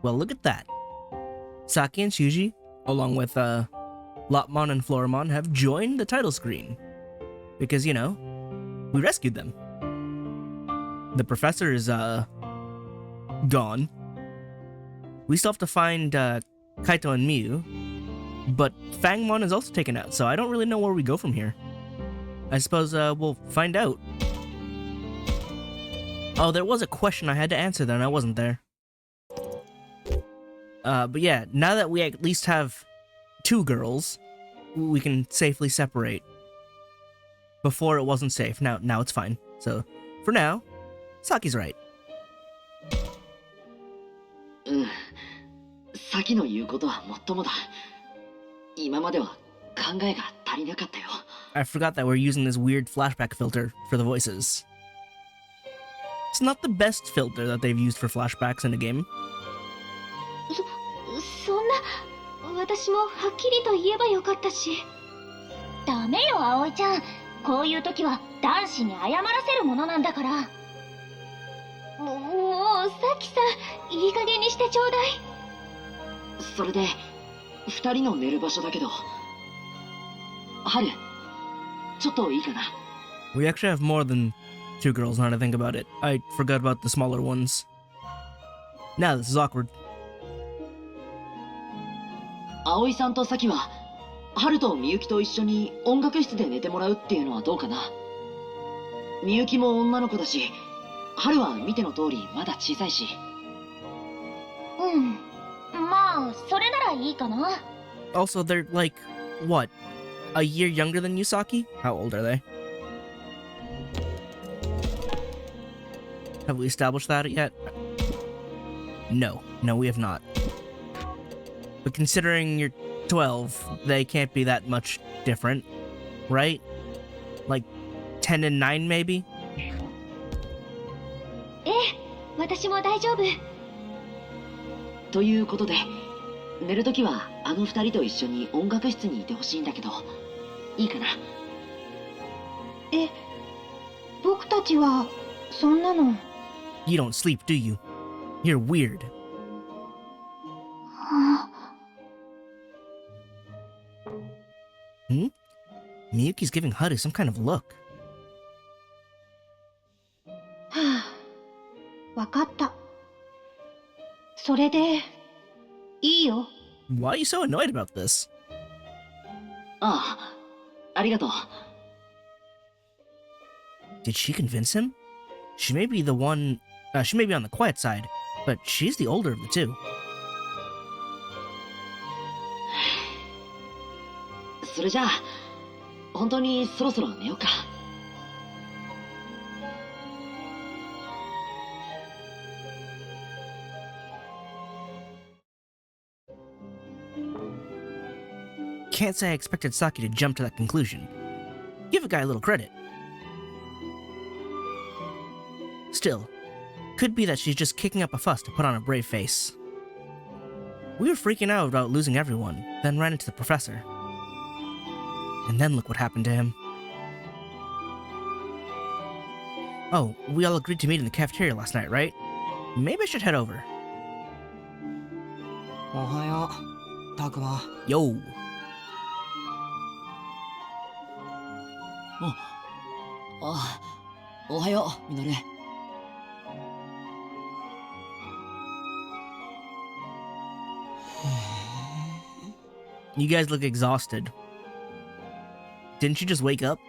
Well, look at that. Saki and Shuji, along with Lopmon and Floramon, have joined the title screen. Because, you know, we rescued them. The professor is, gone. We still have to find, Kaito and Miu. But Fangmon is also taken out, so I don't really know where we go from here. I suppose, we'll find out. Oh, there was a question I had to answer there, and I wasn't there. But yeah, now that we at least have 2 girls, we can safely separate. Before it wasn't safe, now it's fine. So, for now, Saki's right. さきの言うことはもっともだ。今までは考えが足りなかったよ。 I forgot that we're using this weird flashback filter for the voices. It's not the best filter that they've used for flashbacks in a game. そんな、私もはっきりと言えばよかったし。ダメよ、葵ちゃん。こういう時は男子に謝らせるものなんだから。もう、さきさん、いい加減にしてちょうだい。それで、2人の寝る場所だけど、春、ちょっといいかな。 We actually have more than 2 girls now that I think about it. I forgot about the smaller ones. Now this is awkward. 葵さんとさきは、春とみゆきと一緒に音楽室で寝てもらうっていうのはどうかな。みゆきも女の子だし、春は見ての通りまだ小さいし。うん。まあ、それならいいかな。Also, they're like, what? A year younger than you, Saki? How old are they? Have we established that yet? No, we have not. But considering you're 12, they can't be that much different, right? Like 10 and 9 maybe? ええ、私も大丈夫。ということで、寝るときはあの2人と一緒に音楽室にいてほしいんだけど、いいかな。え、僕たちはそんなの。You don't sleep, do you? You're weird. Hmm? Miyuki's giving Haru some kind of look. はあ、わかった。それで、いいよ。Why are you so annoyed about this? ああ、ありがとう。Did she convince him? She may be the one... she may be on the quiet side, but she's the older of the two. それじゃあ、本当にそろそろ寝ようか。Can't say I expected Saki to jump to that conclusion. Give a guy a little credit. Still, could be that she's just kicking up a fuss to put on a brave face. We were freaking out about losing everyone, then ran into the professor. And then look what happened to him. Oh, we all agreed to meet in the cafeteria last night, right? Maybe I should head over. おはよう、たくま。Yo! Oh, おはよう、みのる。You guys look exhausted. Didn't you just wake up?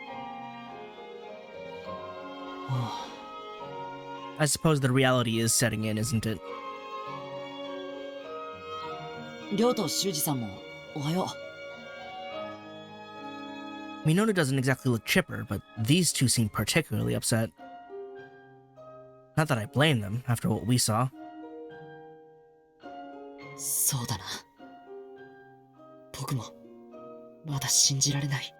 I suppose the reality is setting in, isn't it? りょうと修二さんもおはよう。 Minoru doesn't exactly look chipper, but these two seem particularly upset. Not that I blame them, after what we saw. そうだな。僕もまだ信じられない。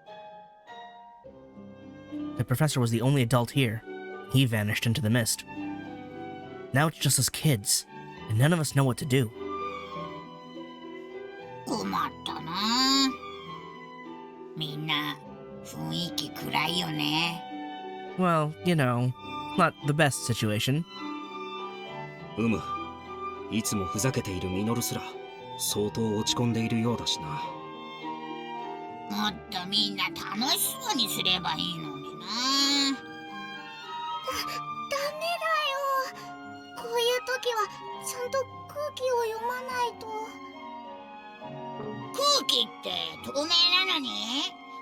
The professor was the only adult here. He vanished into the mist. Now it's just us kids, and none of us know what to do. 困ったな。みんな雰囲気暗いよね。 Well, you know, not the best situation. いつもふざけているミノルすら相当落ち込んでいるようだしな。もっとみんな楽しそうにすればいいのにな。ダメだよ。こういう時はちゃんと空気を読まないと。空気って透明なのに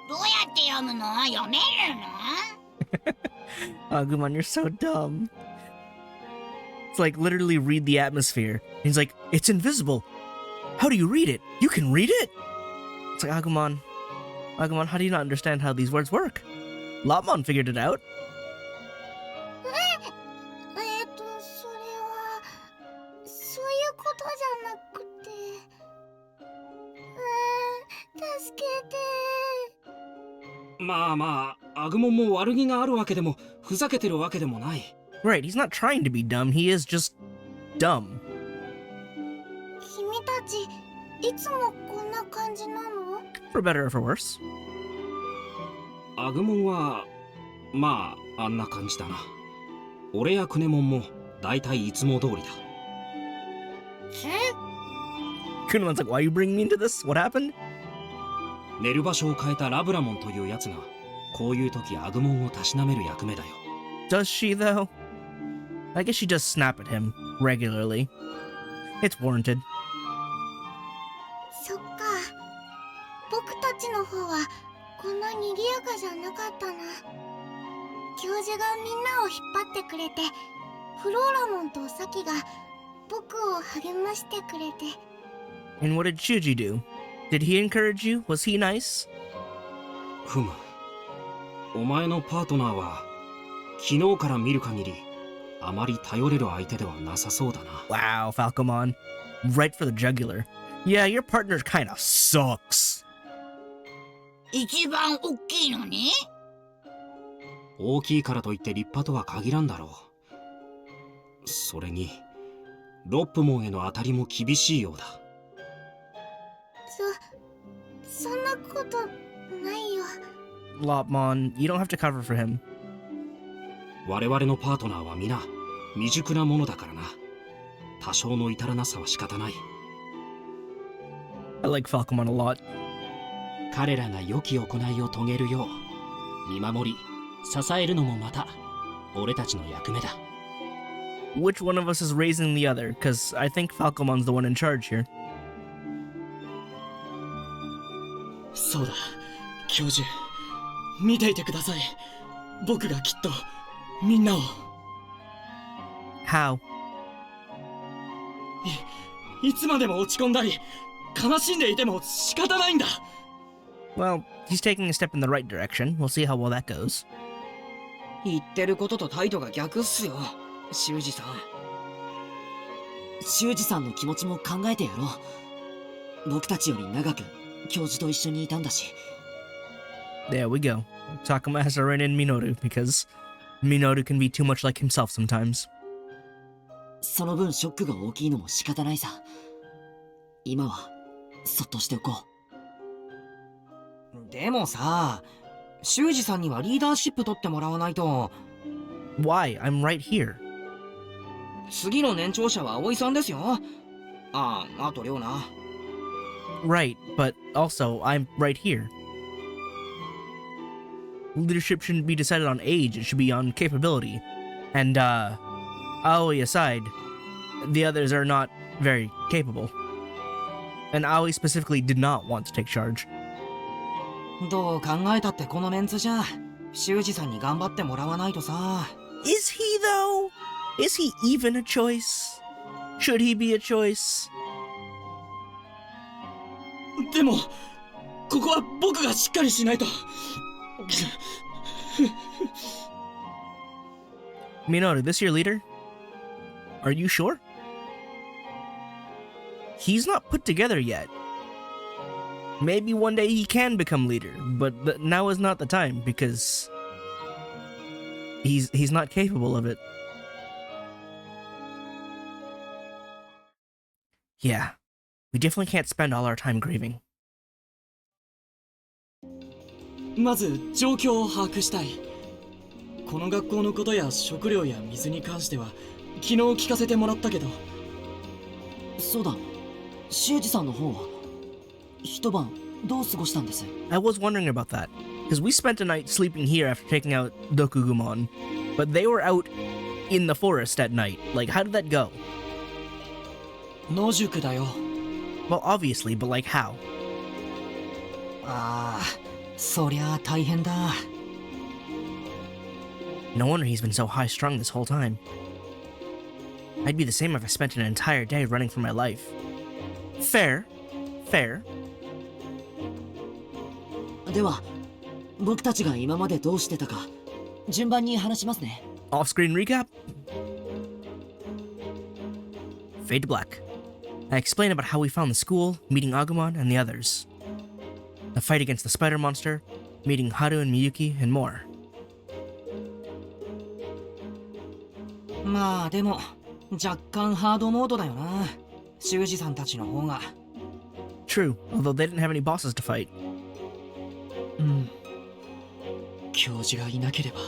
どうやって読むの？読めるの？ Agumon, you're so dumb. It's like literally read the atmosphere. He's like, it's invisible. How do you read it? You can read it? It's like, Agumon, how do you not understand how these words work? Lopmon figured it out. それはそういうことじゃなくて。助けて。まあまあ、アグモンも悪気があるわけでもふざけてるわけでもない。Right, he's not trying to be dumb, he is just dumb. 君たちいつもこんな感じなの？ For better or for worse. アグモンはまああんな感じだな。俺やクネモンもだいたいいつも通りだ。Kunomon's like, why are you bringing me into this? What happened? 寝る場所を変えたラブラモンというやつがこういう時アグモンをたしなめる役目だよ。 Does she though? I guess she does snap at him regularly. It's warranted. そっか。僕たちの方はこんな賑やかじゃなかったな。教授がみんなを引っ張ってくれて、フローラモンとサキが僕を励ましてくれて。 And what did Shuji do? Did he encourage you? Was he nice? ふむ。お前のパートナーは昨日から見る限りあまり頼れる相手ではなさそうだな。 Wow, Falcomon. Right for the jugular. Yeah, your partner kinda sucks. 一番大きいのに？大きいからといって立派とは限らんだろう。それにロップモンへの当たりも厳しいようだ。そんなことないよ。 Lopmon, you don't have to cover for him. 我々のパートナーは皆未熟なものだからな。多少の至らなさは仕方ない。 I like Falcomon a lot. 彼らが良き行いを遂げるよう見守り支えるのもまた俺たちの役目だ。 Which one of us is raising the other? Because I think Falcomon's the one in charge here. そうだ、教授。見ていてください。僕がきっとみんなを。How? いつまでも落ち込んだり悲しんでいても仕方ないんだ。Well, he's taking a step in the right direction. We'll see how well that goes. 言ってることと態度が逆っすよ、修二さん。修二さんの気持ちも考えてやろう。僕たちより長く教授と一緒にいたんだし。 There we go. Takuma has to rein in Minoru because Minoru can be too much like himself sometimes. その分ショックが大きいのも仕方ないさ。今はそっとしておこでもさ、修二さんにはリーダーシップ取ってもらわないと。 Why? I'm right here. 次の年長者は葵さんですよ。あと亮な。 Right, but also I'm right here. Leadership shouldn't be decided on age, it should be on capability. And, Aoi aside, the others are not very capable. And Aoi specifically did not want to take charge. どう考えたってこのメンツじゃ修二さんに頑張ってもらわないとさ。 Is he though? Is he even a choice? Should he be a choice? でもここは僕がしっかりしないと。Minoru, this your leader? Are you sure? He's not put together yet. Maybe one day he can become leader, but now is not the time because he's not capable of it. Yeah, we definitely can't spend all our time grieving. まず状況を把握したい。この学校のことや食料や水に関しては昨日聞かせてもらったけど、そうだ、修二さんの方は一晩どう過ごしたんです？ I was wondering about that, because we spent a night sleeping here after taking out Dokugumon, but they were out in the forest at night. Like, how did that go? 野宿だよ。 Well, obviously, but like how? ああ、そりゃあ大変だ。No wonder he's been so high-strung this whole time. I'd be the same if I spent an entire day running for my life. Fair. Fair. では、僕たちが今までどうしてたか、順番に話しますね。Off-screen recap? Fade to black. I explain about how we found the school, meeting Agumon and the others. The fight against the spider monster, meeting Haru and Miyuki, and more. まあでも若干ハードモードだよな、修二さんたちの方が。 True, although they didn't have any bosses to fight. うん。教授がいなければ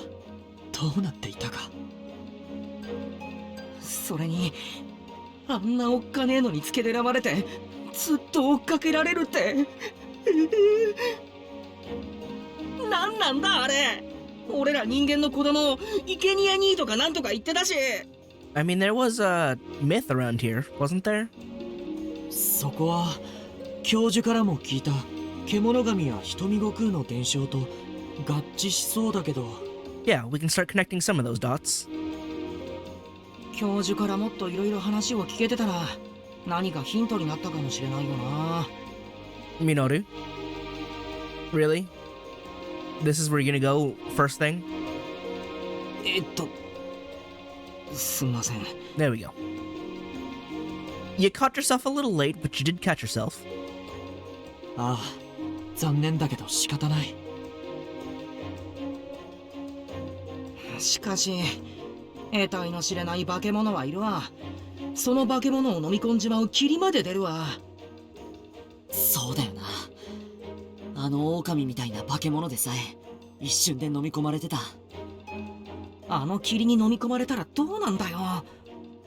どうなっていたか。それにあんなおっかねえのにつけ狙われてずっと追っかけられるってなんなんだあれ。俺ら人間の子供生贄にとかなんとか言ってたし。 I mean, there was a myth around here, wasn't there? そこは教授からも聞いた獣神や瞳悟空の伝承と合致しそうだけど。 Yeah, we can start connecting some of those dots. 教授からもっといろいろ話を聞けてたら何かヒントになったかもしれないよな。 Minoru? Really? This is where you're gonna go first thing? すんません。 There we go. You caught yourself a little late, but you did catch yourself. ああ、残念だけど仕方ない。しかし得体の知れない化け物はいるわ。その化け物を飲み込んじまう霧まで出るわ。そうだよな。あの狼みたいな化け物でさえ一瞬で飲み込まれてた。あの霧に飲み込まれたらどうなんだよ。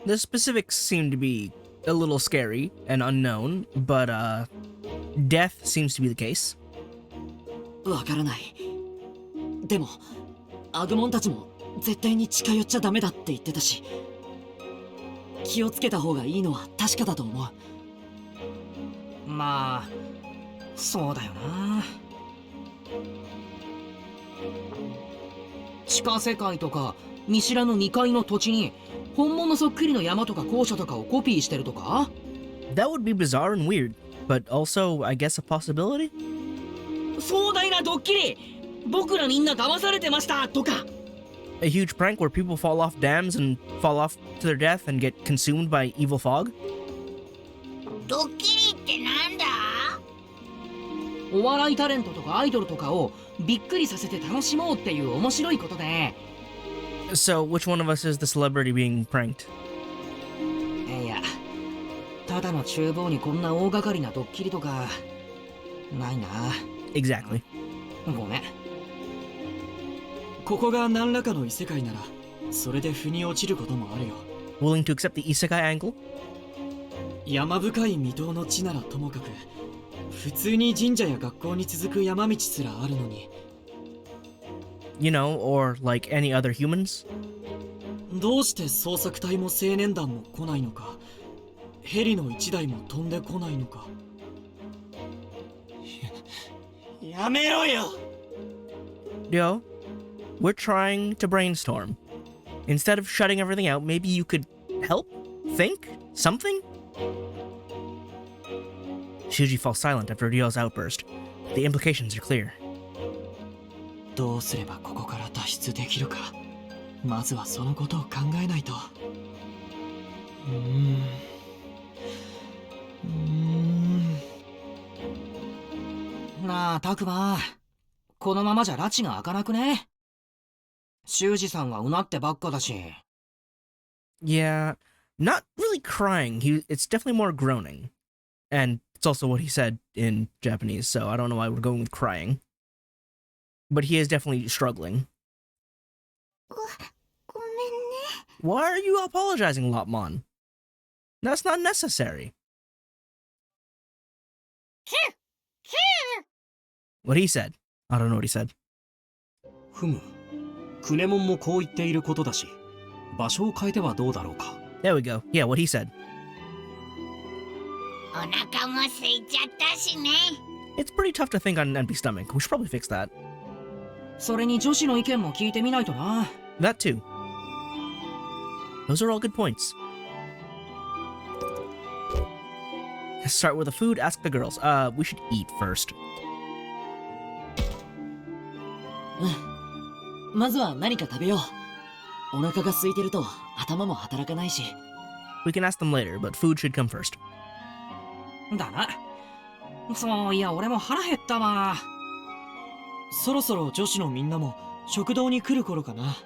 The specifics seem to be a little scary and unknown, but death seems to be the case. わからない。でもアグモンたちも絶対に近寄っちゃダメだって言ってたし、気をつけた方がいいのは確かだと思う。まあそうだよな。地下世界とか見知らぬ未開の土地に本物そっくりの山とか校舎とかをコピーしてるとか。 That would be bizarre and weird, but also, I guess, a possibility? 壮大なドッキリ、僕らみんな騙されてましたとか。 A huge prank where people fall off dams and fall off to their death and get consumed by evil fog? ドッキリってなんだ？お笑いタレントとかアイドルとかをびっくりさせて楽しもうっていう面白いことで。 So, which one of us is the celebrity being pranked? いや、ただの厨房にこんな大掛かりなドッキリとかないな。 Exactly. ごめん。ここが何らかの異世界ならそれで腑に落ちることもあるよ。 Willing to accept the isekai angle? 山深い未踏の地ならともかく、普通に神社や学校に続く山道すらあるのに。 You know, or like any other humans? どうして捜索隊も青年団も来ないのか、ヘリの一台も飛んでこないのか。やめろよ。 Yo, we're trying to brainstorm. Instead of shutting everything out, maybe you could help? Think? Something? Shuji falls silent after Ryo's outburst. The implications are clear. どうすればここから脱出できるか、まずはそのことを考えないと。なあ、タクマ。このままじゃ拉致が開かなくね？修二さんはうなってばっかだし。 Yeah, not really crying. It's definitely more groaning. And it's also what he said in Japanese, so I don't know why we're going with crying. But he is definitely struggling. ごめんね。 Why are you apologizing, Lopmon? That's not necessary. What he said. I don't know what he said. ふむ。クネモンもこう言っていることだし、場所を変えてはどうだろうか。There we go. Yeah, what he said. お腹も空いちゃったしね。 It's pretty tough to think on an empty stomach. We should probably fix that. それに女子の意見も聞いてみないとな。 That too. Those are all good points. Start with the food, ask the girls. We should eat first. まずは何か食べよう。お腹が空いてると頭も働かないし。 We can ask them later, but food should come first. だな。そういや、俺も腹減ったわ。そろそろ女子のみんなも食堂に来る頃かな。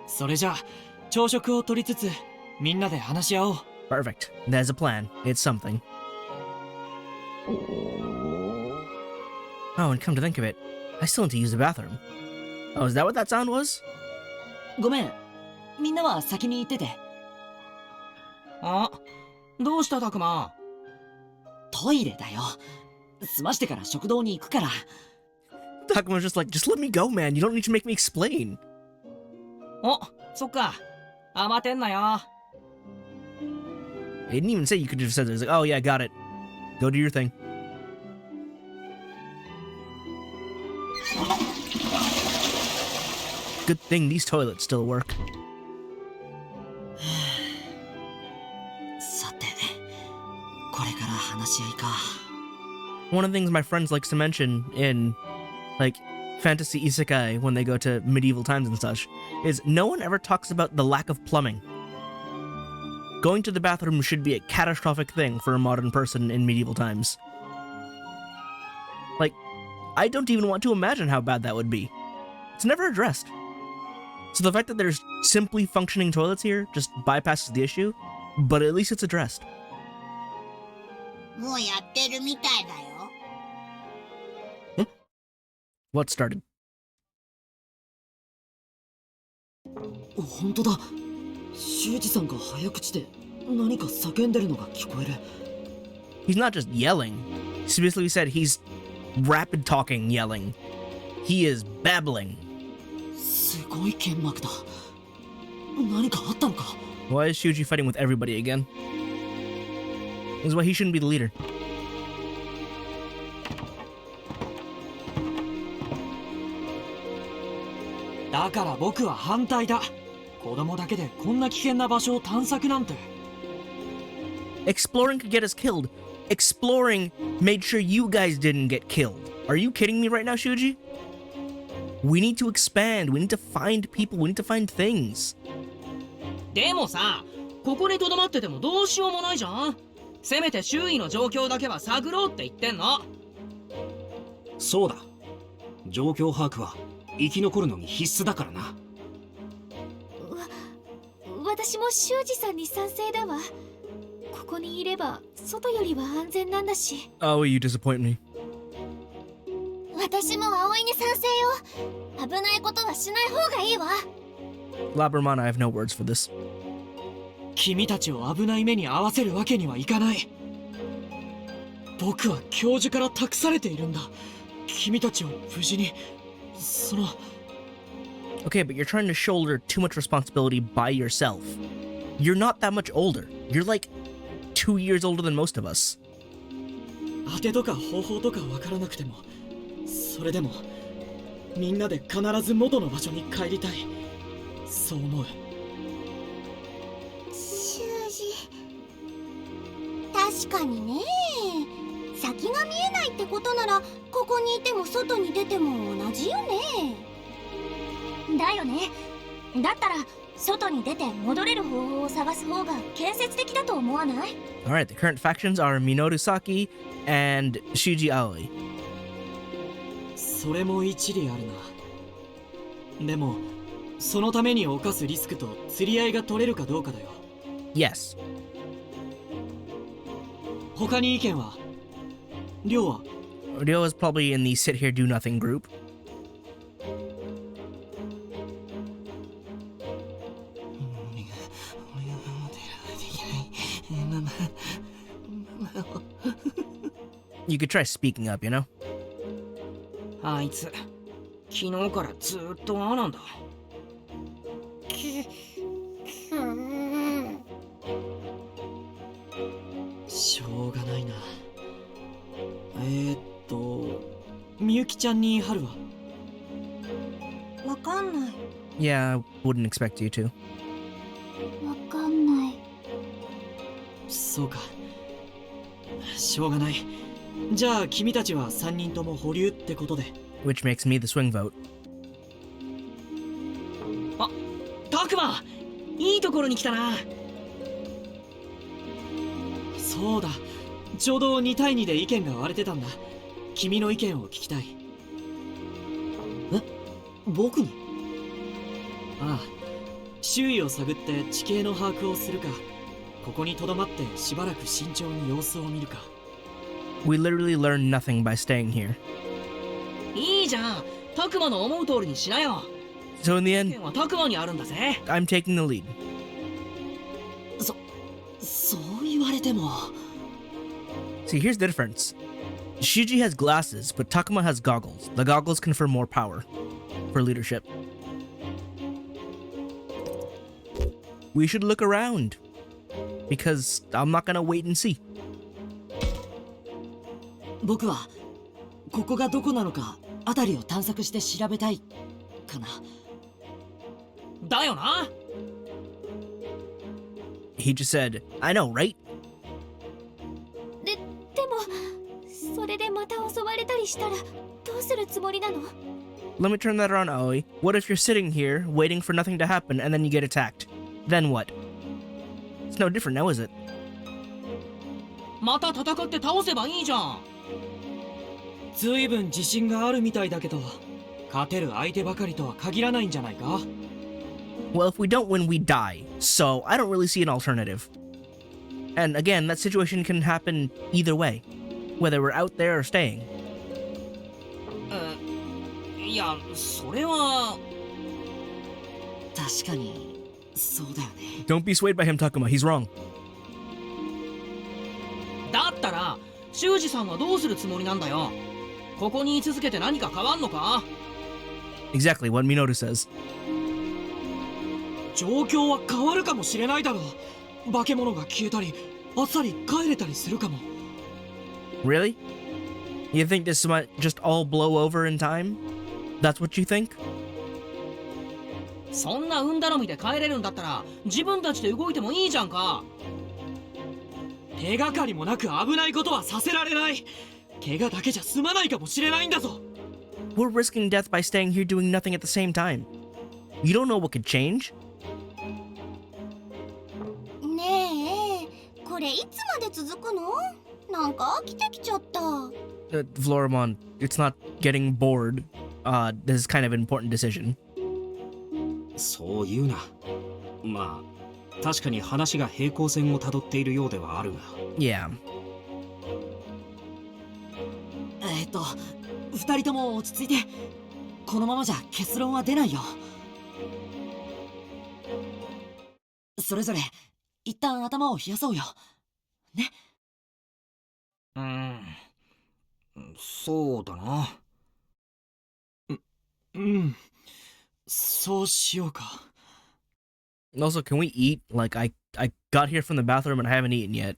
それじゃあ朝食を取りつつみんなで話し合おう。 Perfect. There's a plan. It's something. Oh, and come to think of it, I still need to use the bathroom. Oh, is that what that sound was? ごめん。みんなは先に行ってて。あ、どうしたたくま。トイレだよ。済ましてから食堂に行くから。Takuma's just like, just let me go, man. You don't need to make me explain. お、そっか。余てんなよ。 It didn't even say you could have said it. It was like, oh yeah, got it. Go do your thing. Good thing these toilets still work. さて、これから話し合いか。 One of the things my friends likes to mention in, like, fantasy isekai when they go to medieval times and such is no one ever talks about the lack of plumbing. Going to the bathroom should be a catastrophic thing for a modern person in medieval times. Like, I don't even want to imagine how bad that would be. It's never addressed. So the fact that there's simply functioning toilets here just bypasses the issue, but at least it's addressed. もうやってるみたいだよ。 What started? 本当だ。修二さんが早口で何か叫んでるのが聞こえる。 He's not just yelling. He basically said he's rapid talking yelling. He is babbling. すごい剣幕だ。何かあったのか。 Why is Shuji fighting with everybody again? This is why he shouldn't be the leader. だから僕は反対だ。子供だけでこんな危険な場所を探索なんて。 Exploring could get us killed. Exploring made sure you guys didn't get killed. Are you kidding me right now, Shuji? We need to expand. We need to find people. We need to find things. でもさ、ここに留まっててもどうしようもないじゃん。せめて周囲の状況だけは探ろうって言ってんの。そうだ。状況把握は生き残るのに必須だからな。私も修二さんに賛成だわ。ここにいれば外よりは安全なんだし。Oh, you disappoint me. 私も葵に賛成よ。危ないことはしない方がいいわ。Labramon, I have no words for this. 君たちを危ない目に遭わせるわけにはいかない。僕は教授から託されているんだ。君たちを無事に、その。 Okay, but you're trying to shoulder too much responsibility by yourself. You're not that much older. You're like 2 years older than most of us. 当てとか方法とかわからなくても、それでもみんなで必ず元の場所に帰りたい。そう思う。修二、確かにね。先が見えないってことなら、ここにいても外に出ても同じよね。だよね。だったら外に出て戻れる方法を探す方が建設的だと思わない？ Alright, the current factions are Minoru Saki and Shuji Aoi. それも一理あるな。でもそのために冒すリスクと釣り合いが取れるかどうかだよ。 Yes. 他に意見は？亮は？ Ryo is probably in the sit here do nothing group. 俺が守ってやらないといけない。You could try speaking up, you know? あいつ昨日からずーっとああなんだ。しょうがないな。みゆきちゃんに春はわかんない。 Yeah, I wouldn't expect you to. わかんない。そうか。しょうがない。じゃあ君たちは3人とも保留ってことで。 Which makes me the swing vote. たくま、いいところに来たな。そうだ。ちょうど2対2で意見が割れてたんだ。君の意見を聞きたい。え、僕に？ああ、周囲を探って地形の把握をするか、ここに留まってしばらく慎重に様子を見るか。We literally learn nothing by staying here. いいじゃん。たくまの思う通りにしなよ。 So in the 意 end, 見はたくまにあるんだぜ。 I'm taking the lead. そう言われても。 See, here's the difference. Shiji has glasses, but Takuma has goggles. The goggles confer more power for leadership. We should look around. Because I'm not gonna wait and see. 僕はここがどこなのか辺りを探索して調べたいかな。だよな。 He just said, I know, right? でもそれでまた襲われたりしたらどうするつもりなの？ Let me turn that around, Aoi. What if you're sitting here, waiting for nothing to happen, and then you get attacked? Then what? It's no different now, is it? また戦って倒せばいいじゃん。ずいぶん自信があるみたいだけど、勝てる相手ばかりとは限らないんじゃないか？ Well, if we don't win, we die. So I don't really see an alternative. And again, that situation can happen either way, whether we're out there or staying. いや、それは。確かにそうだよね。 Don't be swayed by him, Takuma. He's wrong. だったら修二さんはどうするつもりなんだよ。ここに居続けて何か変わんのか？ Exactly what Minoru says. 状況は変わるかもしれないだろう。化け物が消えたり、あっさり帰れたりするかも。 Really? You think this might just all blow over in time? That's what you think? そんな運頼みで帰れるんだったら自分たちで動いてもいいじゃんか。手がかりもなく危ないことはさせられない。怪我だけじゃ済まないかもしれないんだぞ。 We're risking death by staying here doing nothing at the same time. You don't know what could change? ねえ、これいつまで続くの？なんか飽きてきちゃった。Floramon, it's not getting bored. This is kind of an important decision. そう言うな。まあ確かに話が平行線をたどっているようではあるが。Yeah. 2人とも落ち着いて。このままじゃ結論は出ないよ。それぞれ一旦頭を冷やそうよ。ね。そうだな。そうしようか。 Also, can we eat? Like, I got here from the bathroom and I haven't eaten yet.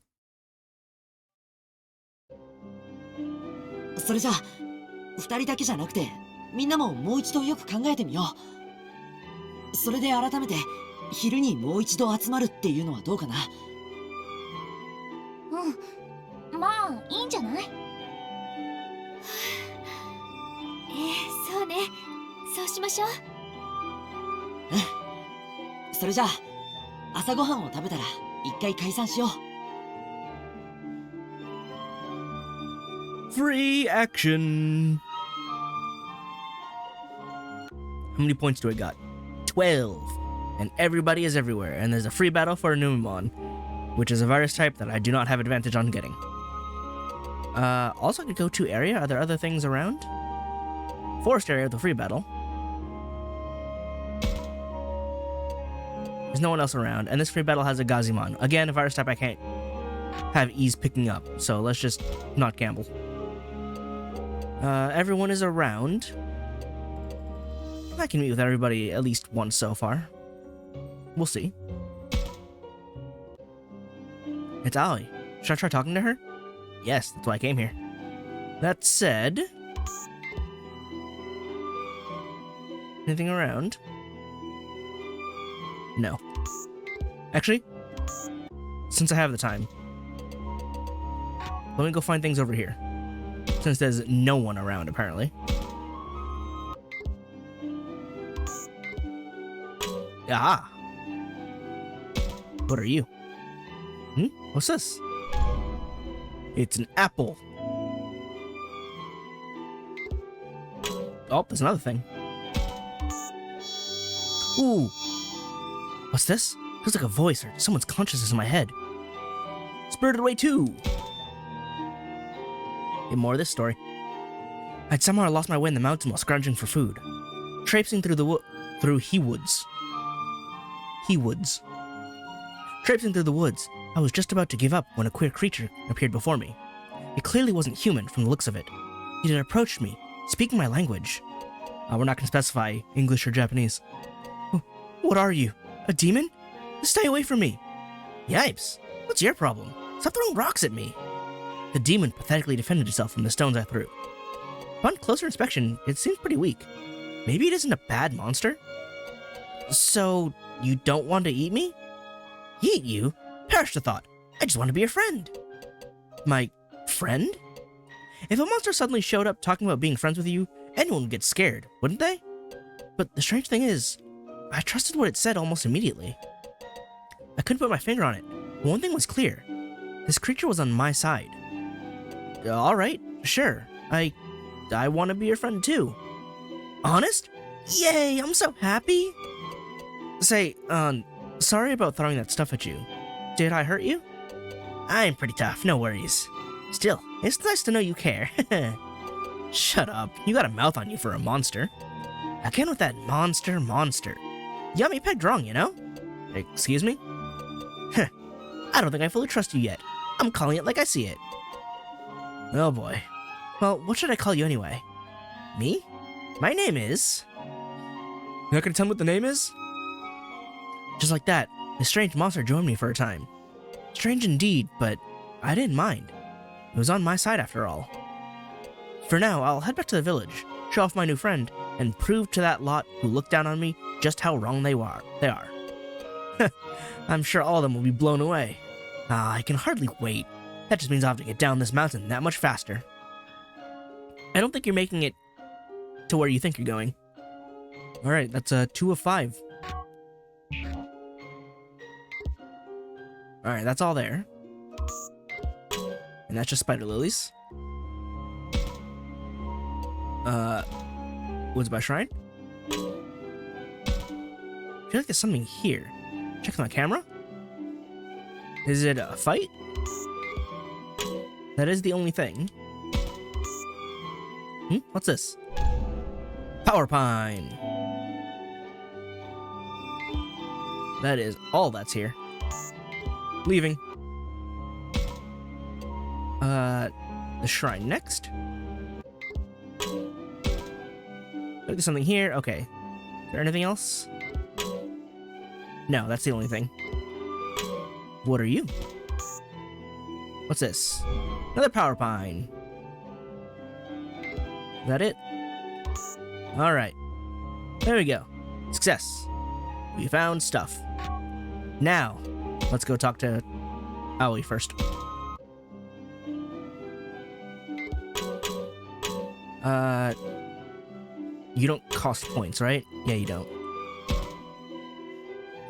それじゃあ2人だけじゃなくてみんなももう一度よく考えてみよう。それで改めて昼にもう一度集まるっていうのはどうかな。うん、まあいいんじゃない？そうね、そうしましょう。それじゃあ朝ごはんを食べたら一回解散しよう。 Free action! How many points do I got? 12. And everybody is everywhere, and there's a free battle for a Numemon, which is a virus type that I do not have advantage on getting. Also I could go to area. Are there other things around? Forest area with a free battle. There's no one else around, and this free battle has a Gazimon. Again, a virus type I can't have ease picking up, so let's just not gamble. Everyone is around. I can meet with everybody at least once so far. We'll see. It's Aoi. Should I try talking to her? Yes, that's why I came here. That said... anything around? No. Actually, since I have the time, let me go find things over here. Since there's no one around, apparently. Ah! What are you? What's this? It's an apple. Oh, there's another thing. Ooh! What's this? Feels like a voice or someone's consciousness in my head. Spirited Away 2! Get more of this story. I'd somehow lost my way in the mountain while scrounging for food. Traipsing through the he-woods. Traipsing through the woods, I was just about to give up when a queer creature appeared before me. It clearly wasn't human from the looks of it. Yet it approached me, speaking my language. We're not going to specify English or Japanese. What are you? A demon? Stay away from me! Yipes! What's your problem? Stop throwing rocks at me! The demon pathetically defended itself from the stones I threw. Upon closer inspection, it seems pretty weak. Maybe it isn't a bad monster? So, you don't want to eat me? Eat you? Perish the thought. I just want to be your friend. My friend? If a monster suddenly showed up talking about being friends with you, anyone would get scared, wouldn't they? But the strange thing is, I trusted what it said almost immediately. I couldn't put my finger on it, but one thing was clear. This creature was on my side. Alright, sure. I want to be your friend too. Honest? Yay, I'm so happy! Say, sorry about throwing that stuff at you. Did I hurt you? I'm pretty tough, no worries. Still, it's nice to know you care. Shut up, you got a mouth on you for a monster. Again with that monster. Yummy pegged wrong, you know? Excuse me? I don't think I fully trust you yet. I'm calling it like I see it. Oh boy. Well, what should I call you anyway? Me? My name is... You're not gonna tell me what the name is? Just like that, this strange monster joined me for a time. Strange indeed, but I didn't mind. It was on my side after all. For now, I'll head back to the village, show off my new friend, and prove to that lot who look down on me just how wrong they are. I'm sure all of them will be blown away. I can hardly wait. That just means I'll have to get down this mountain that much faster. I don't think you're making it to where you think you're going. Alright, that's 2 of 5. Alright, that's all there. And that's just spider lilies. Woods by Shrine? I feel like there's something here. Check my camera? Is it a fight? That is the only thing. What's this? Power Pine! That is all that's here. Leaving. The shrine next. Look, there's something here. Okay. Is there anything else? No, that's the only thing. What are you? What's this? Another Power Pine. Is that it? Alright. There we go. Success. We found stuff. Now, let's go talk to Aoi first. You don't cost points, right? Yeah, you don't.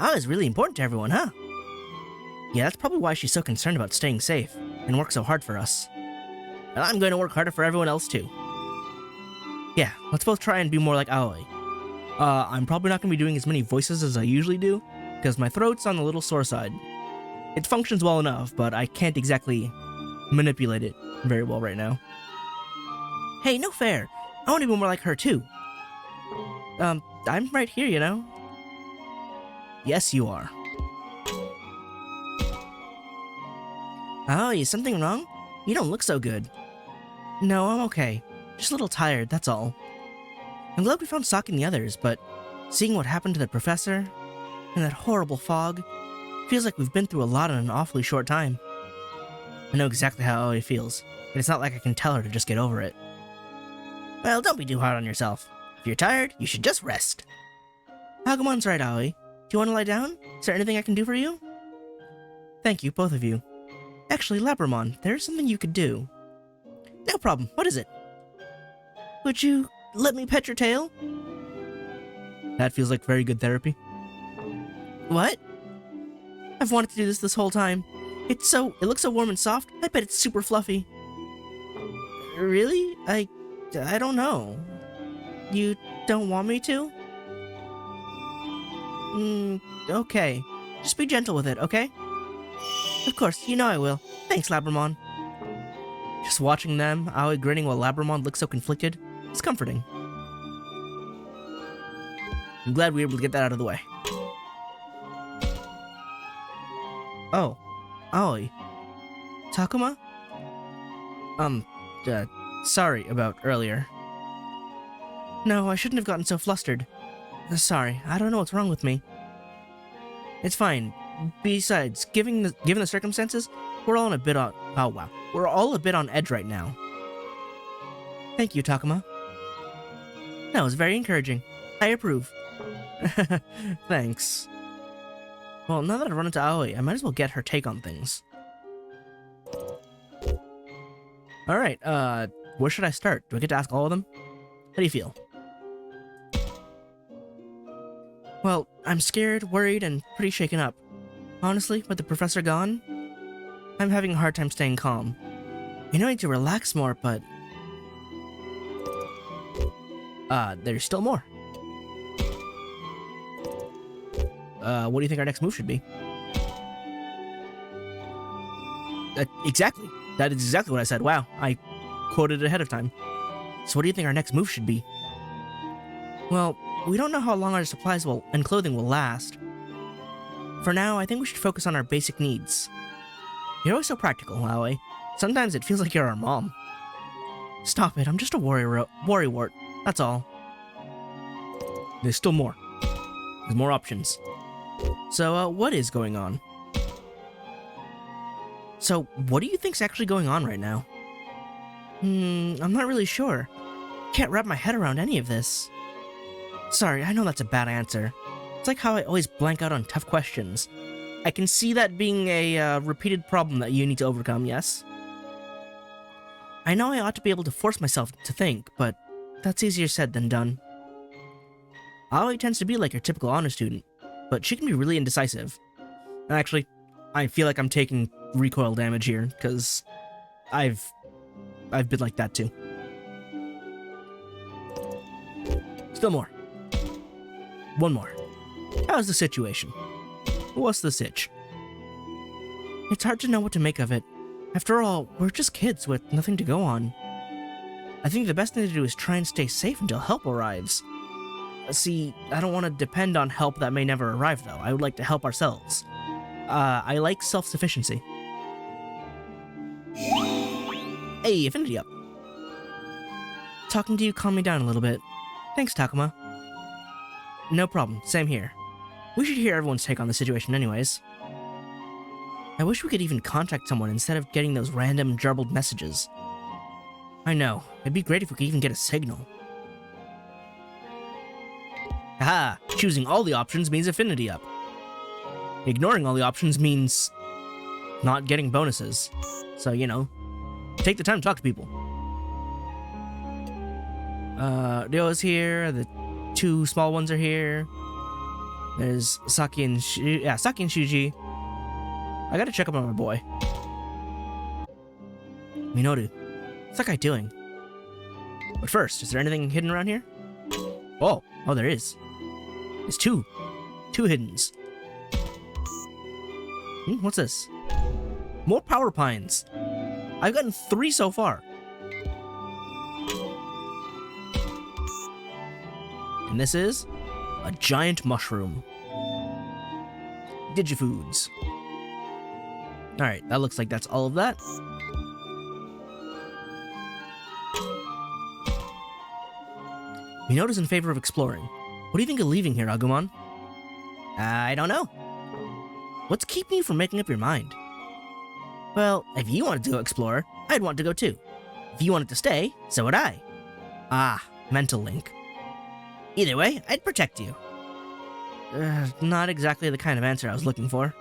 Aoi's really important to everyone, huh? Yeah, that's probably why she's so concerned about staying safe and works so hard for us. And I'm going to work harder for everyone else too. Yeah, let's both try and be more like Aoi. I'm probably not going to be doing as many voices as I usually do, because my throat's on the little sore side. It functions well enough, but I can't exactly manipulate it very well right now. Hey, no fair! I want to be more like her too. I'm right here, you know? Yes, you are. Oh, is something wrong? You don't look so good. No, I'm okay. Just a little tired, that's all. I'm glad we found Saki and the others, but seeing what happened to the professor and that horrible fog feels like we've been through a lot in an awfully short time. I know exactly how Aoi feels, but it's not like I can tell her to just get over it. Well, don't be too hard on yourself. If you're tired, you should just rest. Agumon's right, Aoi. Do you want to lie down? Is there anything I can do for you? Thank you, both of you. Actually, Labramon, there's something you could do. No problem. What is it? Would you let me pet your tail? That feels like very good therapy. What? I've wanted to do this whole time. It looks so warm and soft. I bet it's super fluffy. Really? I don't know. You don't want me to? Okay. Just be gentle with it, okay? Of course, you know I will. Thanks, Labramon. Just watching them, Aoi grinning while Labramon looks so conflicted, it's comforting. I'm glad we were able to get that out of the way. Oh, Aoi. Takuma? Sorry about earlier. No, I shouldn't have gotten so flustered. Sorry, I don't know what's wrong with me. It's fine. Besides, given the circumstances, we're all a bit on edge right now. Thank you, Takuma. That was very encouraging. I approve. Thanks. Well, now that I've run into Aoi, I might as well get her take on things. Alright, where should I start? Do I get to ask all of them? How do you feel? Well, I'm scared, worried, and pretty shaken up. Honestly, with the professor gone, I'm having a hard time staying calm. I know I need to relax more, but... there's still more. What do you think our next move should be? Exactly. That is exactly what I said. Wow, I quoted it ahead of time. So what do you think our next move should be? Well, we don't know how long our supplies and clothing will last. For now, I think we should focus on our basic needs. You're always so practical, Aoi. Sometimes it feels like you're our mom. Stop it, I'm just a worrywart. That's all. There's still more. There's more options. So, what is going on? So, what do you think's actually going on right now? I'm not really sure. Can't wrap my head around any of this. Sorry, I know that's a bad answer. It's like how I always blank out on tough questions. I can see that being a repeated problem that you need to overcome, yes? I know I ought to be able to force myself to think, but that's easier said than done. Aoi tends to be like your typical honor student, but she can be really indecisive. Actually, I feel like I'm taking recoil damage here, because I've been like that too. Still more. One more. How's the situation? What's the sitch? It's hard to know what to make of it. After all, we're just kids with nothing to go on. I think the best thing to do is try and stay safe until help arrives. See, I don't want to depend on help that may never arrive, though. I would like to help ourselves. I like self-sufficiency. Hey, Affinity up. Talking to you calmed me down a little bit. Thanks, Takuma. No problem, same here. We should hear everyone's take on the situation anyways. I wish we could even contact someone instead of getting those random, garbled messages. I know, it'd be great if we could even get a signal. Haha, choosing all the options means affinity up. Ignoring all the options means not getting bonuses. So, you know, take the time to talk to people. Ryo's here, the two small ones are here. There's Saki and Shuji. I gotta check up on my boy. Minoru, what's that guy doing? But first, is there anything hidden around here? Oh, there is. There's two hiddens. What's this? More power pines. I've gotten 3 so far. And this is a giant mushroom. Digifoods. Alright, that looks like that's all of that. Minoru's in favor of exploring. What do you think of leaving here, Agumon? I don't know. What's keeping you from making up your mind? Well, if you wanted to go explore, I'd want to go too. If you wanted to stay, so would I. Ah, mental link. Either way, I'd protect you. Not exactly the kind of answer I was looking for.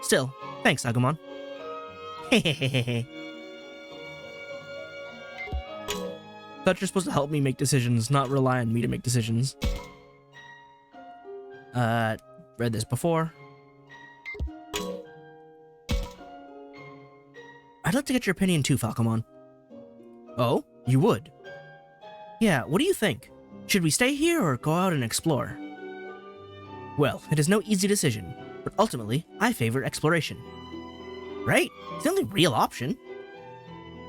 Still, thanks, Agumon. Hehehehe. Thought you're supposed to help me make decisions, not rely on me to make decisions. Read this before. I'd like to get your opinion too, Falcomon. Oh, you would? Yeah, what do you think? Should we stay here or go out and explore? Well, it is no easy decision, but ultimately, I favor exploration. Right? It's the only real option.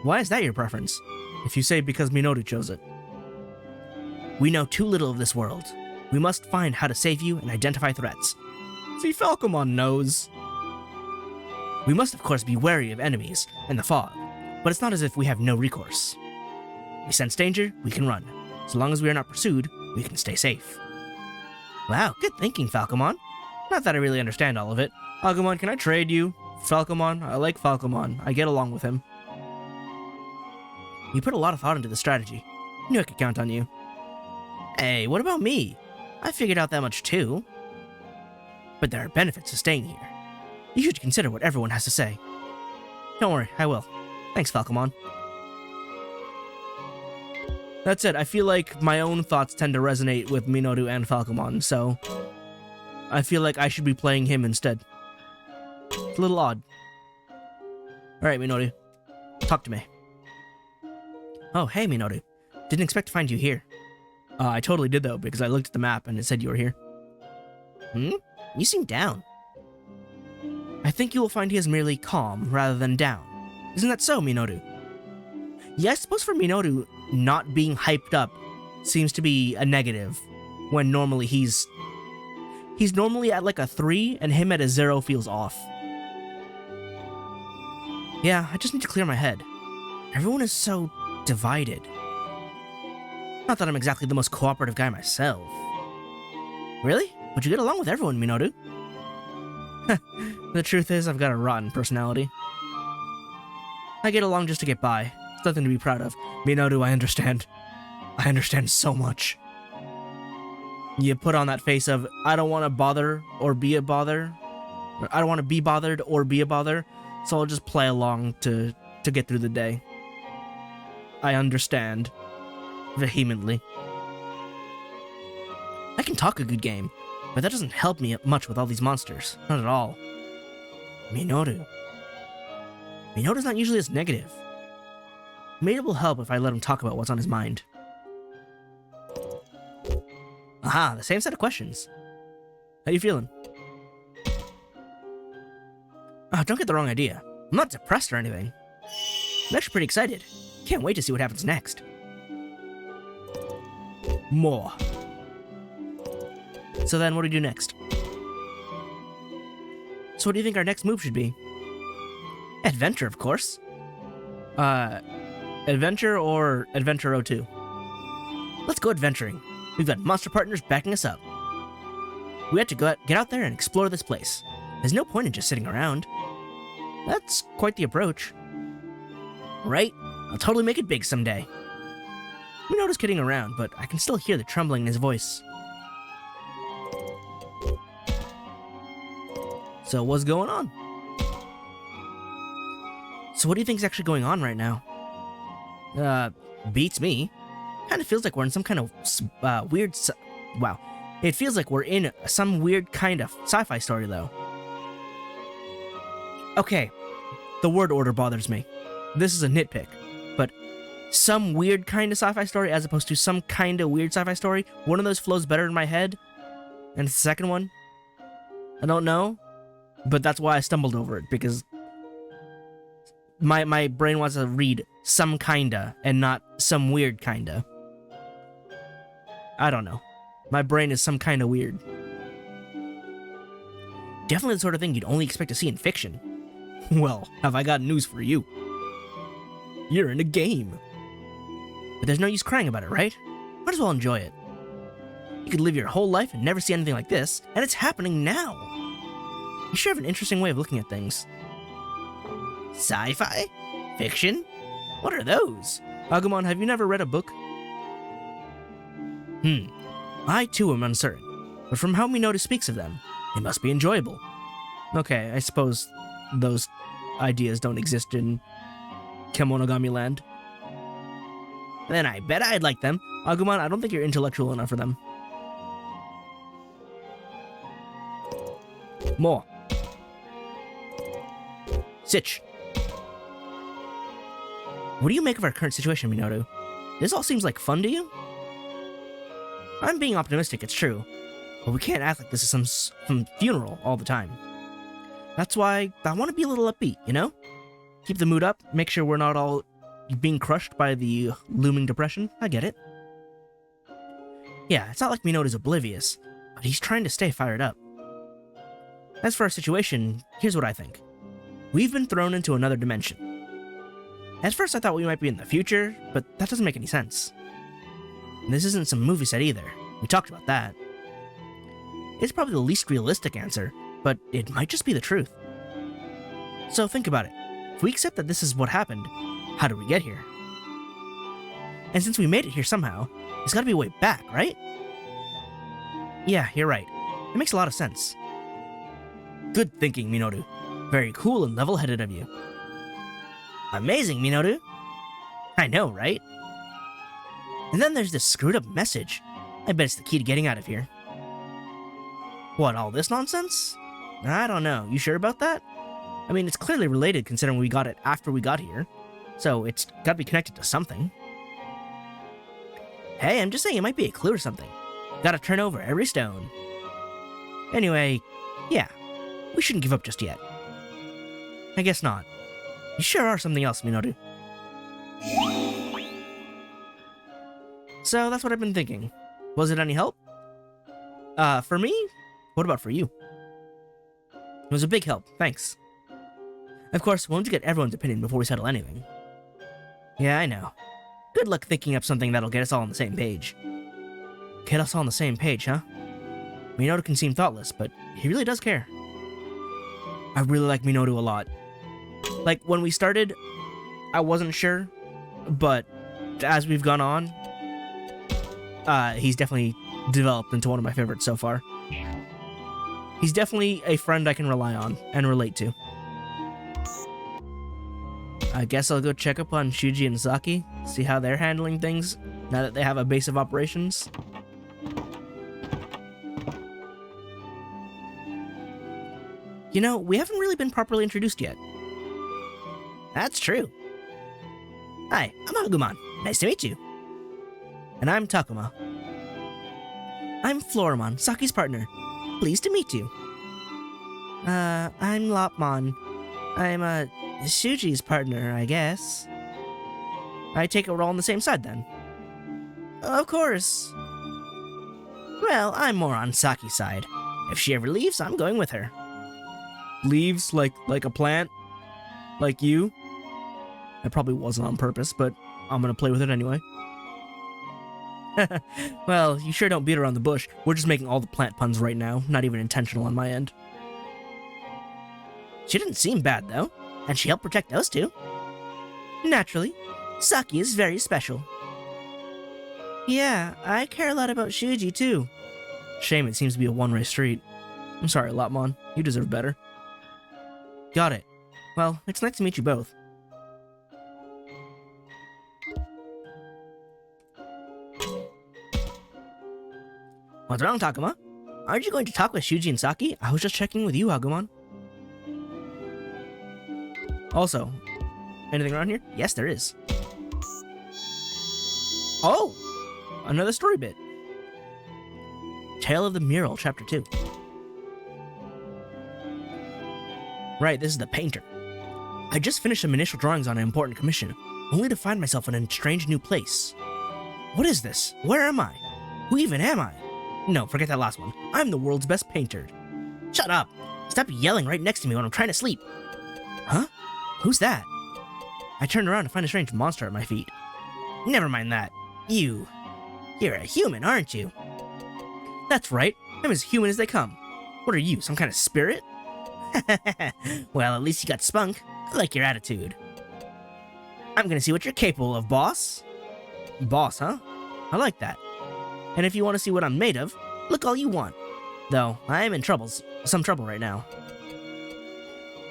Why is that your preference? If you say because Minoru chose it. We know too little of this world. We must find how to save you and identify threats. See, Falcomon knows. We must of course be wary of enemies and the fog, but it's not as if we have no recourse. We sense danger, we can run. So long as we are not pursued, we can stay safe. Wow, good thinking, Falcomon. Not that I really understand all of it. Agumon, can I trade you? Falcomon, I like Falcomon. I get along with him. You put a lot of thought into the strategy. I knew I could count on you. Hey, what about me? I figured out that much too. But there are benefits to staying here. You should consider what everyone has to say. Don't worry, I will. Thanks, Falcomon. That's it. I feel like my own thoughts tend to resonate with Minoru and Falcomon, so I feel like I should be playing him instead. It's a little odd. Alright, Minoru. Talk to me. Oh, hey, Minoru. Didn't expect to find you here. I totally did, though, because I looked at the map and it said you were here. You seem down. I think you will find he is merely calm rather than down. Isn't that so, Minoru? Yeah, I suppose for Minoru, not being hyped up seems to be a negative, when normally he's normally at like a 3, and him at a 0 feels off. Yeah, I just need to clear my head. Everyone is so divided. Not that I'm exactly the most cooperative guy myself. Really? Would you get along with everyone, Minoru? The truth is, I've got a rotten personality. I get along just to get by. It's nothing to be proud of. Minoru, I understand. I understand so much. You put on that face of, I don't want to bother or be a bother. Or, I don't want to be bothered or be a bother, so I'll just play along to get through the day. I understand. Vehemently. I can talk a good game, but that doesn't help me much with all these monsters. Not at all. Minoru's not usually as negative. Maybe it will help if I let him talk about what's on his mind. Aha, the same set of questions. How you feeling? Oh, don't get the wrong idea. I'm not depressed or anything. I'm actually pretty excited. Can't wait to see what happens next. More. So then, what do we do next? So what do you think our next move should be? Adventure, of course. Adventure or Adventure 02? Let's go adventuring. We've got monster partners backing us up. We have to get out there and explore this place. There's no point in just sitting around. That's quite the approach. Right? I'll totally make it big someday. Minoru's kidding around, but I can still hear the trembling in his voice. So what's going on? So what do you think is actually going on right now? Beats me. Kind of feels like we're in some kind of weird wow. It feels like we're in some weird kind of sci-fi story, though. Okay, the word order bothers me. This is a nitpick, but some weird kind of sci-fi story as opposed to some kind of weird sci-fi story, one of those flows better in my head, and it's the second one. I don't know, but that's why I stumbled over it, because my brain wants to read some kinda and not some weird kinda. I don't know. My brain is some kind of weird. Definitely the sort of thing you'd only expect to see in fiction. Well, have I got news for you. You're in a game. But there's no use crying about it, right? Why Might as well enjoy it. You could live your whole life and never see anything like this, and it's happening now. You sure have an interesting way of looking at things. Sci-fi? Fiction? What are those? Agumon, have you never read a book? I too am uncertain, but from how Minoru speaks of them, they must be enjoyable. Okay, I suppose those ideas don't exist in Kemonogami land. Then I bet I'd like them. Agumon, I don't think you're intellectual enough for them. More. Sitch. What do you make of our current situation, Minoru? This all seems like fun to you? I'm being optimistic, it's true. But we can't act like this is some funeral all the time. That's why I want to be a little upbeat, you know? Keep the mood up, make sure we're not all being crushed by the looming depression. I get it. Yeah, it's not like Minoru's oblivious, but he's trying to stay fired up. As for our situation, here's what I think. We've been thrown into another dimension. At first I thought we might be in the future, but that doesn't make any sense. And this isn't some movie set either. We talked about that. It's probably the least realistic answer, but it might just be the truth. So think about it. If we accept that this is what happened, how did we get here? And since we made it here somehow, there's gotta be a way back, right? Yeah, you're right. It makes a lot of sense. Good thinking, Minoru. Very cool and level-headed of you. Amazing, Minoru. I know, right? And then there's this screwed-up message. I bet it's the key to getting out of here. What, all this nonsense? I don't know. You sure about that? I mean, it's clearly related considering we got it after we got here. So it's gotta be connected to something. Hey, I'm just saying it might be a clue or something. Gotta turn over every stone. Anyway, yeah. We shouldn't give up just yet. I guess not. You sure are something else, Minoru. So that's what I've been thinking. Was it any help? For me? What about for you? It was a big help, thanks. Of course, we'll need to get everyone's opinion before we settle anything. Yeah, I know. Good luck thinking up something that'll get us all on the same page. Get us all on the same page, huh? Minoru can seem thoughtless, but he really does care. I really like Minoru a lot. Like, when we started, I wasn't sure, but as we've gone on, he's definitely developed into one of my favorites so far. He's definitely a friend I can rely on and relate to. I guess I'll go check up on Shuji and Saki, see how they're handling things now that they have a base of operations. You know, we haven't really been properly introduced yet. That's true. Hi, I'm Agumon. Nice to meet you. And I'm Takuma. I'm Floramon, Saki's partner. Pleased to meet you. I'm Lopmon. I'm, Shuji's partner, I guess. I take it we're all on the same side, then. Of course. Well, I'm more on Saki's side. If she ever leaves, I'm going with her. Leaves? Like a plant? Like you? That probably wasn't on purpose, but I'm gonna play with it anyway. Well, you sure don't beat around the bush. We're just making all the plant puns right now, not even intentional on my end. She didn't seem bad, though, and she helped protect us too. Naturally, Saki is very special. Yeah, I care a lot about Shuji, too. Shame it seems to be a one-way street. I'm sorry, Lopmon. You deserve better. Got it. Well, it's nice to meet you both. What's wrong, Takuma? Aren't you going to talk with Shuji and Saki? I was just checking with you, Agumon. Also, anything around here? Yes, there is. Oh! Another story bit. Tale of the Mural, Chapter 2. Right, this is the painter. I just finished some initial drawings on an important commission, only to find myself in a strange new place. What is this? Where am I? Who even am I? No, forget that last one. I'm the world's best painter. Shut up! Stop yelling right next to me when I'm trying to sleep. Huh? Who's that? I turned around to find a strange monster at my feet. Never mind that. You You're a human, aren't you? That's right. I'm as human as they come. What are you, some kind of spirit? Well, at least you got spunk. I like your attitude. I'm gonna see what you're capable of, boss. Boss, huh? I like that. And if you want to see what I'm made of, look all you want. Though, I am in some trouble right now.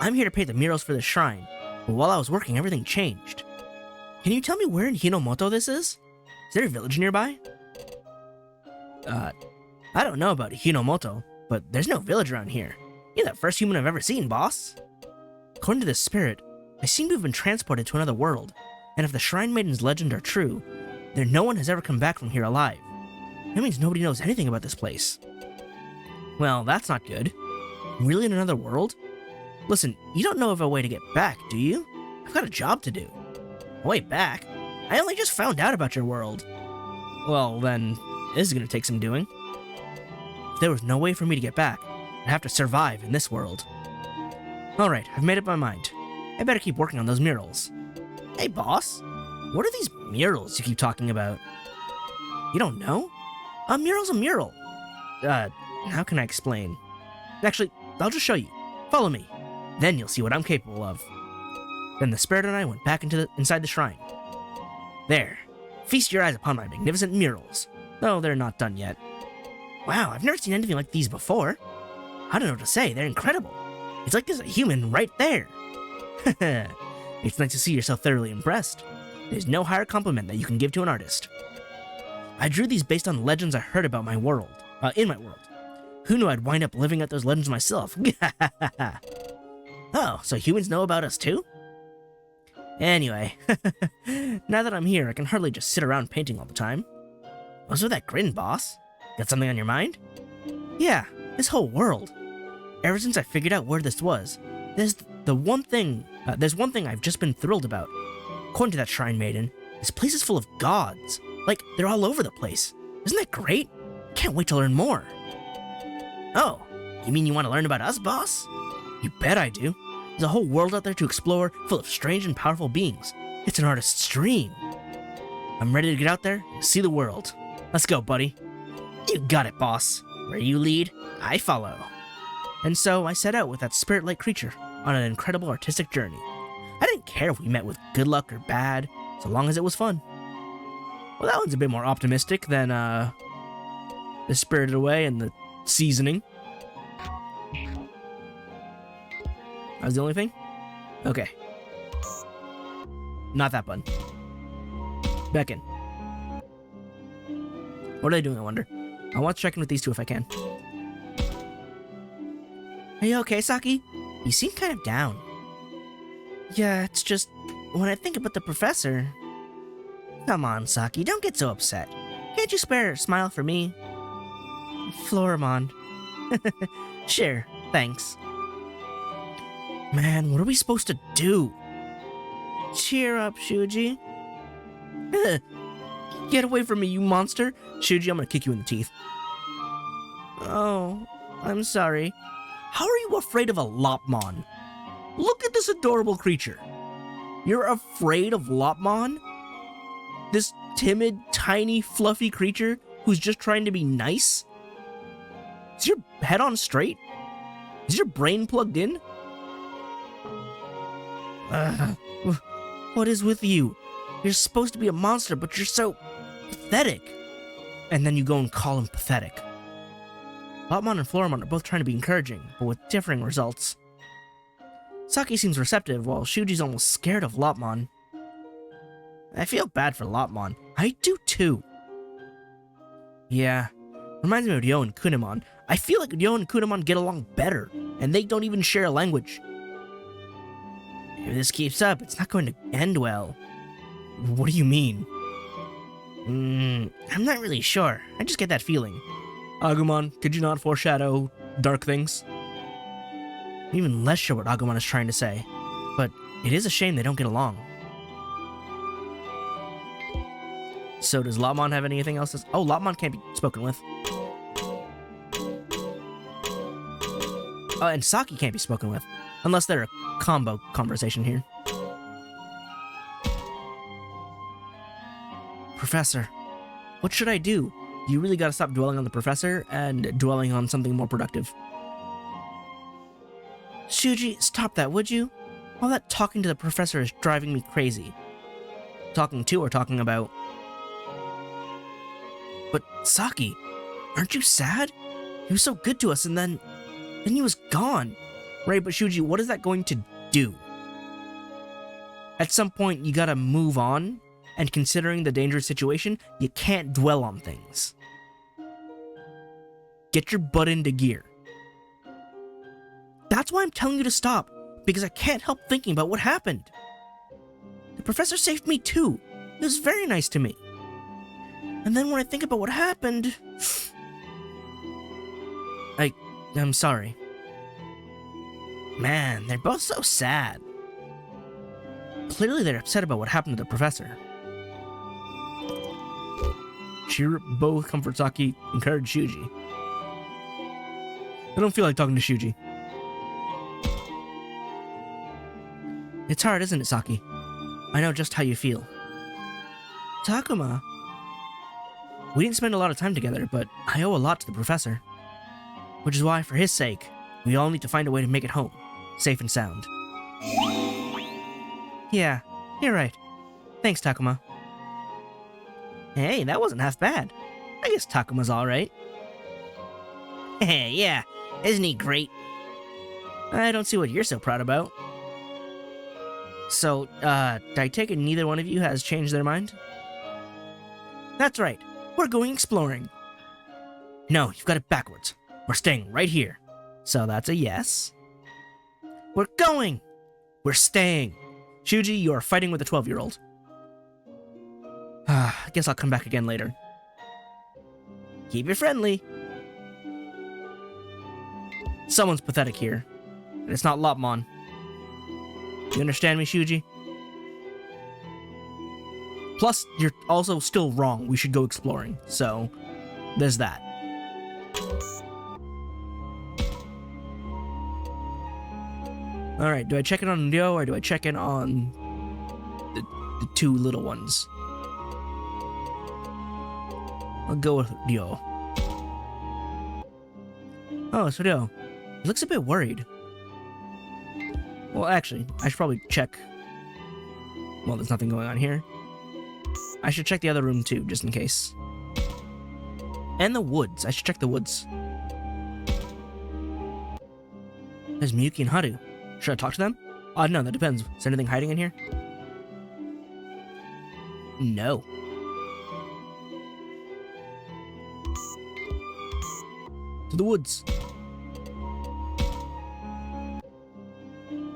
I'm here to paint the murals for the shrine, but while I was working, everything changed. Can you tell me where in Hinomoto this is? Is there a village nearby? I don't know about Hinomoto, but there's no village around here. You're the first human I've ever seen, boss. According to this spirit, I seem to have been transported to another world, and if the Shrine Maiden's legend are true, then no one has ever come back from here alive. That means nobody knows anything about this place. Well, that's not good. Really in another world? Listen, you don't know of a way to get back, do you? I've got a job to do. Way back? I only just found out about your world. Well, then, this is gonna take some doing. If there was no way for me to get back, I'd have to survive in this world. Alright, I've made up my mind. I better keep working on those murals. Hey, boss. What are these murals you keep talking about? You don't know? A mural's a mural. How can I explain? Actually, I'll just show you. Follow me. Then you'll see what I'm capable of. Then the spirit and I went back inside the shrine. There. Feast your eyes upon my magnificent murals. Though they're not done yet. Wow, I've never seen anything like these before. I don't know what to say, they're incredible. It's like there's a human right there. It's nice to see you're so thoroughly impressed. There's no higher compliment that you can give to an artist. I drew these based on legends I heard about my world, in my world. Who knew I'd wind up living out those legends myself? Oh, so humans know about us too? Anyway, now that I'm here, I can hardly just sit around painting all the time. What's with that grin, boss? Got something on your mind? Yeah, this whole world. Ever since I figured out where this was, there's one thing I've just been thrilled about. According to that Shrine Maiden, this place is full of gods. Like, they're all over the place. Isn't that great? Can't wait to learn more. Oh, you mean you want to learn about us, boss? You bet I do. There's a whole world out there to explore, full of strange and powerful beings. It's an artist's dream. I'm ready to get out there and see the world. Let's go, buddy. You got it, boss. Where you lead, I follow. And so I set out with that spirit-like creature on an incredible artistic journey. I didn't care if we met with good luck or bad, so long as it was fun. Well, that one's a bit more optimistic than, the Spirited Away and the Seasoning. That was the only thing? Okay. Not that button. Back in. What are they doing, I wonder? I want to check in with these two if I can. Are you okay, Saki? You seem kind of down. Yeah, it's just, when I think about the professor... Come on, Saki, don't get so upset. Can't you spare a smile for me? Floramon. Sure, thanks. Man, what are we supposed to do? Cheer up, Shuji. Get away from me, you monster! Shuji, I'm gonna kick you in the teeth. Oh, I'm sorry. How are you afraid of a Lopmon? Look at this adorable creature. You're afraid of Lopmon? This timid, tiny, fluffy creature who's just trying to be nice? Is your head on straight? Is your brain plugged in? What is with you? You're supposed to be a monster, but you're so pathetic. And then you go and call him pathetic. Lopmon and Floramon are both trying to be encouraging, but with differing results. Saki seems receptive, while Shuji's almost scared of Lopmon. I feel bad for Lopmon. I do too. Yeah, reminds me of Ryo and Kunimon. I feel like Ryo and Kunimon get along better, and they don't even share a language. If this keeps up, it's not going to end well. What do you mean? I'm not really sure. I just get that feeling. Agumon, could you not foreshadow dark things? I'm even less sure what Agumon is trying to say, but it is a shame they don't get along. So does Lopmon have anything else to... Oh, Lopmon can't be spoken with. Oh, and Saki can't be spoken with. Unless they're a combo conversation here. Professor, What should I do? You really gotta stop dwelling on the professor and dwelling on something more productive. Shuji, stop that, would you? All that talking to the professor is driving me crazy. Talking to or talking about? But Saki, aren't you sad? He was so good to us and then he was gone. Right, but Shuji, what is that going to do? At some point, you gotta move on, and considering the dangerous situation, you can't dwell on things. Get your butt into gear. That's why I'm telling you to stop, because I can't help thinking about what happened. The professor saved me too. He was very nice to me. And then when I think about what happened... I'm sorry. Man, they're both so sad. Clearly they're upset about what happened to the professor. Cheer both comfort Saki, encourage Shuji. I don't feel like talking to Shuji. It's hard, isn't it, Saki? I know just how you feel. Takuma. We didn't spend a lot of time together, but I owe a lot to the professor. Which is why, for his sake, we all need to find a way to make it home, safe and sound. Yeah, you're right. Thanks, Takuma. Hey, that wasn't half bad. I guess Takuma's alright. Hey, yeah, isn't he great? I don't see what you're so proud about. So, I take it neither one of you has changed their mind? That's right, we're going exploring. No, you've got it backwards. We're staying right here. So that's a yes. We're going! We're staying. Shuji, you are fighting with a 12-year-old. I guess I'll come back again later. Keep it friendly. Someone's pathetic here. And it's not Lopmon. You understand me, Shuji? Plus, you're also still wrong. We should go exploring. So, there's that. Alright, do I check in on Ryo or do I check in on the two little ones? I'll go with Ryo. Oh, it's Ryo. He looks a bit worried. Well, actually, I should probably check. Well, there's nothing going on here. I should check the other room too, just in case. And the woods. I should check the woods. There's Miyuki and Haru. Should I talk to them? No, that depends. Is there anything hiding in here? No. To the woods.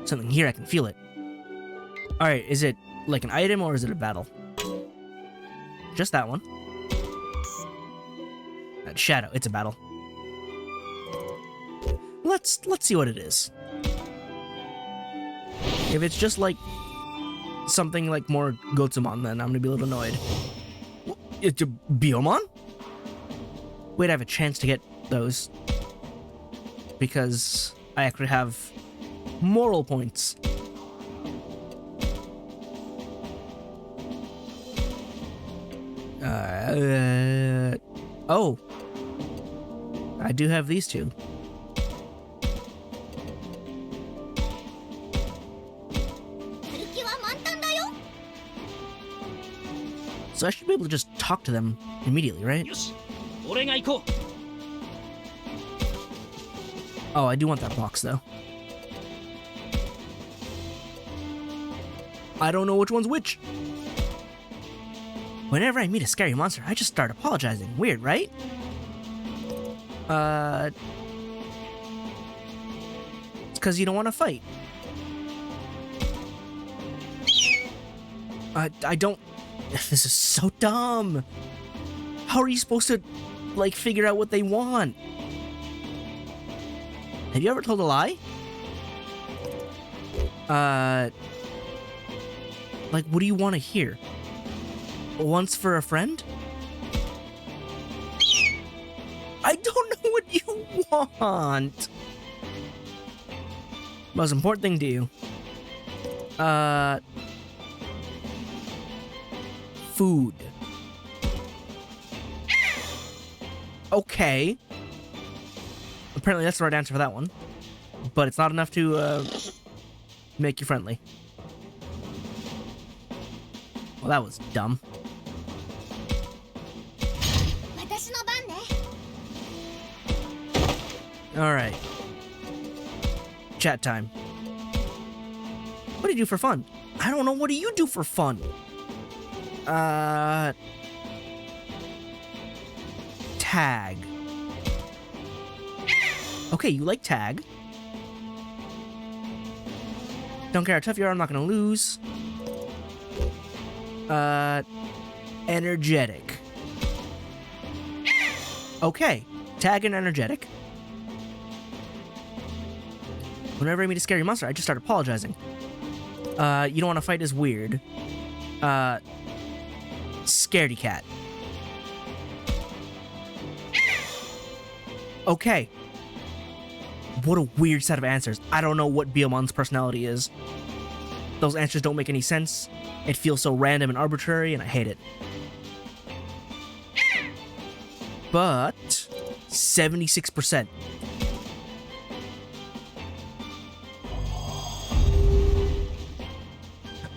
Something here, I can feel it. Alright, is it like an item or is it a battle? Just that one. That shadow, it's a battle. Let's see what it is. If it's just like something like more Gotsumon, then I'm gonna be a little annoyed. It's a Biomon? Wait, I have a chance to get those. Because I actually have moral points. Oh. I do have these two. So I should be able to just talk to them immediately, right? Oh, I do want that box, though. I don't know which one's which. Whenever I meet a scary monster, I just start apologizing. Weird, right? It's because you don't want to fight. I don't... This is so dumb. How are you supposed to, like, figure out what they want? Have you ever told a lie? Like, what do you want to hear? Once for a friend? I don't know what you want. Most important thing to you. Food. Okay. Apparently that's the right answer for that one. But it's not enough to make you friendly. Well, that was dumb. 私の番ね。 Alright. Chat time. What do you do for fun? I don't know. What do you do for fun? Tag. Okay, you like tag. Don't care how tough you are, I'm not gonna lose. Energetic. Okay, tag and energetic. Whenever I meet a scary monster, I just start apologizing. You don't want to fight is weird. Scaredy cat. Okay. What a weird set of answers. I don't know what Biomon's personality is. Those answers don't make any sense. It feels so random and arbitrary, and I hate it. But 76%.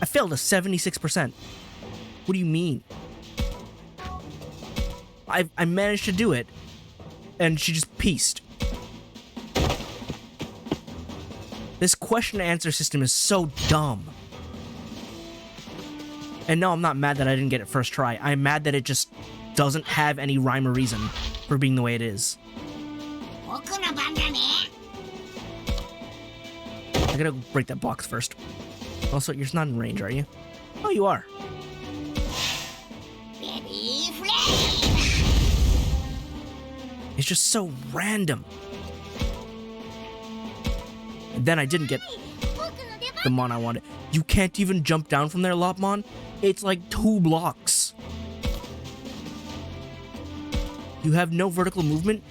I failed a 76%. What do you mean? I managed to do it, and she just pieced. This question and answer system is so dumb. And no, I'm not mad that I didn't get it first try. I'm mad that it just doesn't have any rhyme or reason for being the way it is. 僕の番だね。 I gotta break that box first. Also, you're not in range, are you? Oh, you are. ベビーフレー It's just so random. And then I didn't get ム。僕の出番。 the mon I wanted. You can't even jump down from there, Lopmon. It's like 2 blocks. You have no vertical movement?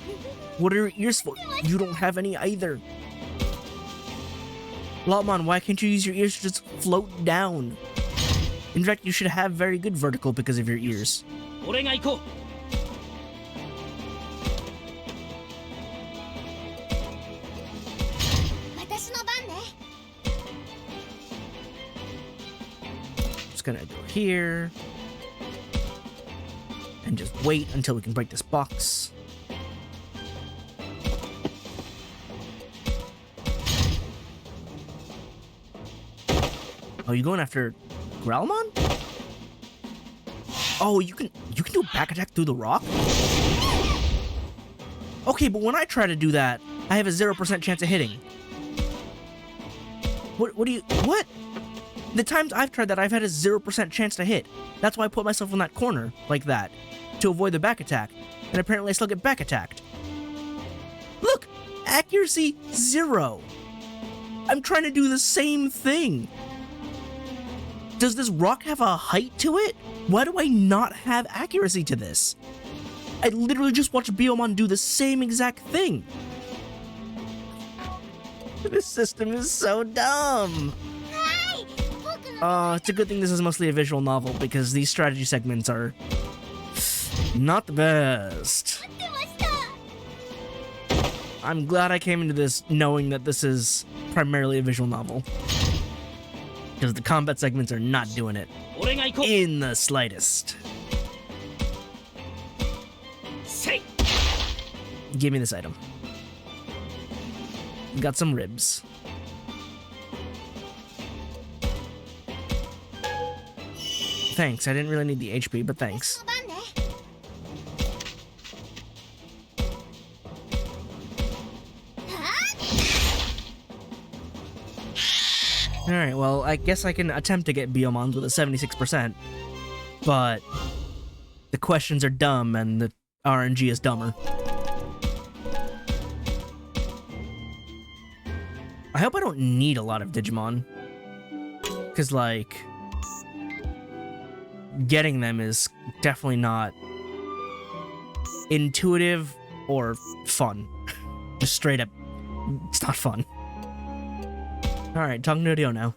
What are your ears for? You don't have any either. Lopmon, why can't you use your ears to just float down? In fact, you should have very good vertical because of your ears. 俺が行こう。 私の番ね。 Just gonna go here. And just wait until we can break this box. Oh, you going after Growlmon? Oh, you can do a back attack through the rock? Okay, but when I try to do that, I have a 0% chance of hitting. What do you... What? The times I've tried that, I've had a 0% chance to hit. That's why I put myself in that corner, like that, to avoid the back attack. And apparently I still get back attacked. Look! Accuracy 0. I'm trying to do the same thing. Does this rock have a height to it? Why do I not have accuracy to this? I literally just watched Biomon do the same exact thing. This system is so dumb. はい。僕の。 It's a good thing this is mostly a visual novel because these strategy segments are not the best. 待ってました。 I'm glad I came into this knowing that this is primarily a visual novel. Because the combat segments are not doing it 俺が行こう。 in the slightest. せい。 Give me this item. Got some ribs. Thanks, I didn't really need the HP, but thanks. 番ね。 Alright, well, I guess I can attempt to get Biomons with a 76%, but the questions are dumb and the RNG is dumber. I hope I don't need a lot of Digimon, because, like, getting them is definitely not intuitive or fun. Just straight up, it's not fun. Alright, talking to Dio now.